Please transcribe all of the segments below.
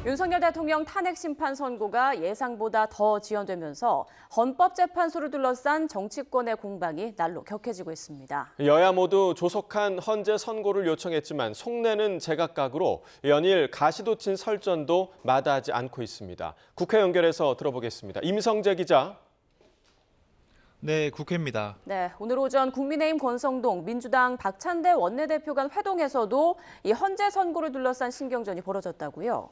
윤석열 대통령 탄핵 심판 선고가 예상보다 더 지연되면서 헌법재판소를 둘러싼 정치권의 공방이 날로 격해지고 있습니다. 여야 모두 조속한 헌재 선고를 요청했지만 속내는 제각각으로 연일 가시도친 설전도 마다하지 않고 있습니다. 국회 연결해서 들어보겠습니다. 임성재 기자. 네, 국회입니다. 네, 오늘 오전 국민의힘 권성동, 민주당 박찬대 원내대표 간 회동에서도 이 헌재 선고를 둘러싼 신경전이 벌어졌다고요.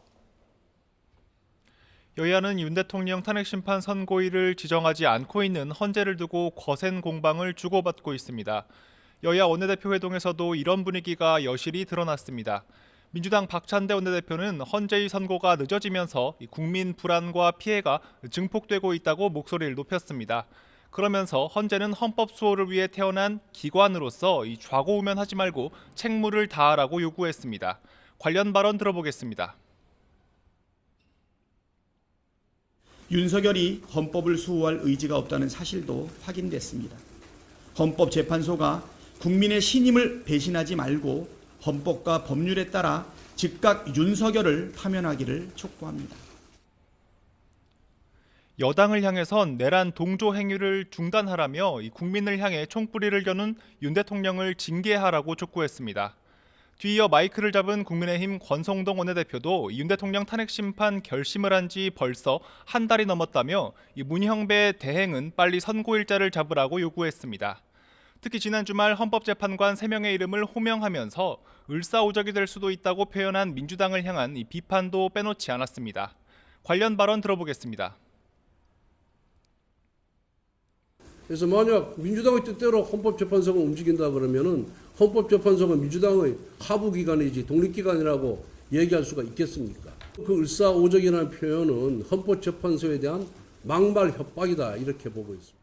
여야는 윤 대통령 탄핵심판 선고일을 지정하지 않고 있는 헌재를 두고 거센 공방을 주고받고 있습니다. 여야 원내대표 회동에서도 이런 분위기가 여실히 드러났습니다. 민주당 박찬대 원내대표는 헌재의 선고가 늦어지면서 국민 불안과 피해가 증폭되고 있다고 목소리를 높였습니다. 그러면서 헌재는 헌법 수호를 위해 태어난 기관으로서 좌고우면하지 말고 책무를 다하라고 요구했습니다. 관련 발언 들어보겠습니다. 윤석열이 헌법을 수호할 의지가 없다는 사실도 확인됐습니다. 헌법재판소가 국민의 신임을 배신하지 말고 헌법과 법률에 따라 즉각 윤석열을 파면하기를 촉구합니다. 여당을 향해선 내란 동조 행위를 중단하라며 국민을 향해 총뿌리를 겨눈 윤 대통령을 징계하라고 촉구했습니다. 뒤이어 마이크를 잡은 국민의힘 권성동 원내대표도 윤 대통령 탄핵 심판 결심을 한 지 벌써 한 달이 넘었다며 문형배 대행은 빨리 선고일자를 잡으라고 요구했습니다. 특히 지난 주말 헌법재판관 3명의 이름을 호명하면서 을사오적이 될 수도 있다고 표현한 민주당을 향한 비판도 빼놓지 않았습니다. 관련 발언 들어보겠습니다. 그래서 만약 민주당의 뜻대로 헌법재판소가 움직인다 그러면은 헌법재판소가 민주당의 하부기관이지 독립기관이라고 얘기할 수가 있겠습니까? 그 을사오적이라는 표현은 헌법재판소에 대한 막말 협박이다 이렇게 보고 있습니다.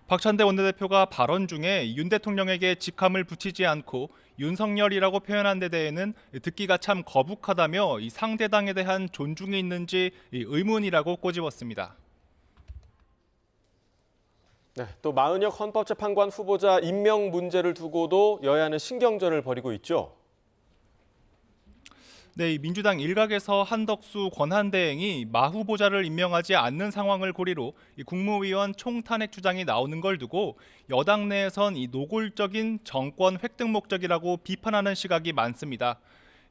박찬대 원내대표가 발언 중에 윤 대통령에게 직함을 붙이지 않고 윤석열이라고 표현한 데 대해는 듣기가 참 거북하다며 이 상대당에 대한 존중이 있는지 의문이라고 꼬집었습니다. 네, 또 마은혁 헌법재판관 후보자 임명 문제를 두고도 여야는 신경전을 벌이고 있죠. 네, 민주당 일각에서 한덕수 권한대행이 마 후보자를 임명하지 않는 상황을 고리로 국무위원 총탄핵 주장이 나오는 걸 두고 여당 내에선 노골적인 정권 획득 목적이라고 비판하는 시각이 많습니다.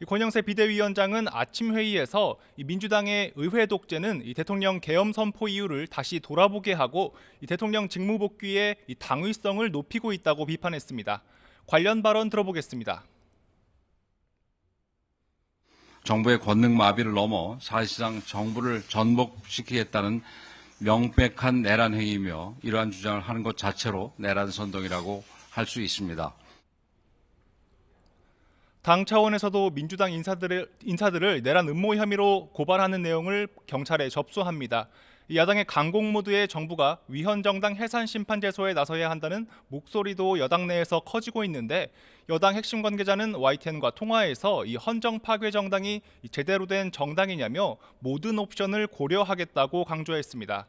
권영세 비대위원장은 아침 회의에서 민주당의 의회 독재는 대통령 계엄 선포 이유를 다시 돌아보게 하고 대통령 직무 복귀의 당위성을 높이고 있다고 비판했습니다. 관련 발언 들어보겠습니다. 정부의 권능 마비를 넘어 사실상 정부를 전복시키겠다는 명백한 내란 행위이며 이러한 주장을 하는 것 자체로 내란 선동이라고 할 수 있습니다. 당 차원에서도 민주당 인사들을 내란 음모 혐의로 고발하는 내용을 경찰에 접수합니다. 야당의 강공 모드에 정부가 위헌정당 해산심판제소에 나서야 한다는 목소리도 여당 내에서 커지고 있는데 여당 핵심 관계자는 YTN과 통화에서 이 헌정 파괴 정당이 제대로 된 정당이냐며 모든 옵션을 고려하겠다고 강조했습니다.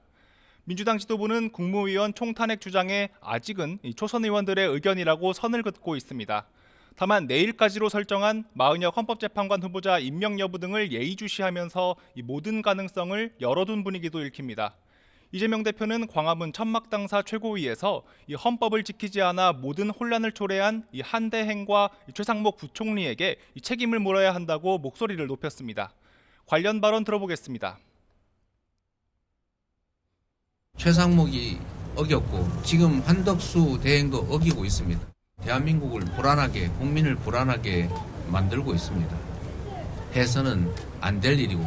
민주당 지도부는 국무위원 총탄핵 주장에 아직은 초선 의원들의 의견이라고 선을 긋고 있습니다. 다만 내일까지로 설정한 마은혁 헌법재판관 후보자 임명 여부 등을 예의주시하면서 이 모든 가능성을 열어둔 분위기도 읽힙니다. 이재명 대표는 광화문 천막당사 최고위에서 이 헌법을 지키지 않아 모든 혼란을 초래한 이 한대행과 최상목 부총리에게 이 책임을 물어야 한다고 목소리를 높였습니다. 관련 발언 들어보겠습니다. 최상목이 어겼고 지금 한덕수 대행도 어기고 있습니다. 대한민국을 불안하게, 국민을 불안하게 만들고 있습니다. 해서는 안 될 일이고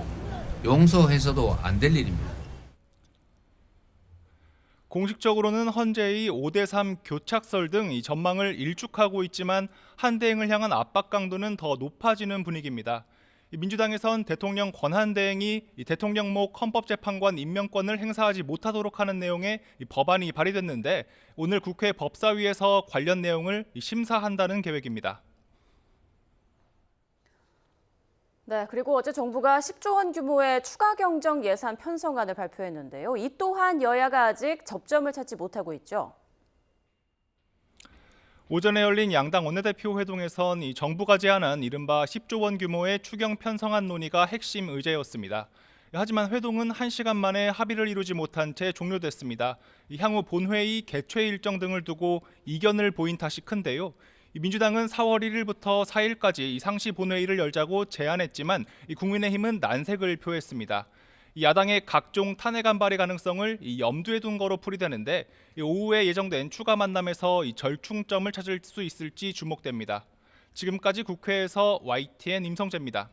용서해서도 안 될 일입니다. 공식적으로는 헌재의 5대3 교착설 등 이 전망을 일축하고 있지만 한대행을 향한 압박 강도는 더 높아지는 분위기입니다. 민주당에선 대통령 권한대행이 대통령목 헌법재판관 임명권을 행사하지 못하도록 하는 내용의 법안이 발의됐는데 오늘 국회 법사위에서 관련 내용을 심사한다는 계획입니다. 네, 그리고 어제 정부가 10조 원 규모의 추가 경정 예산 편성안을 발표했는데요. 이 또한 여야가 아직 접점을 찾지 못하고 있죠. 오전에 열린 양당 원내대표 회동에선 이 정부가 제안한 이른바 10조 원 규모의 추경 편성안 논의가 핵심 의제였습니다. 하지만 회동은 1시간 만에 합의를 이루지 못한 채 종료됐습니다. 향후 본회의 개최 일정 등을 두고 이견을 보인 탓이 큰데요. 민주당은 4월 1일부터 4일까지 상시 본회의를 열자고 제안했지만 국민의힘은 난색을 표했습니다. 야당의 각종 탄핵안 발의 가능성을 염두에 둔 거로 풀이되는데 오후에 예정된 추가 만남에서 절충점을 찾을 수 있을지 주목됩니다. 지금까지 국회에서 YTN 임성재입니다.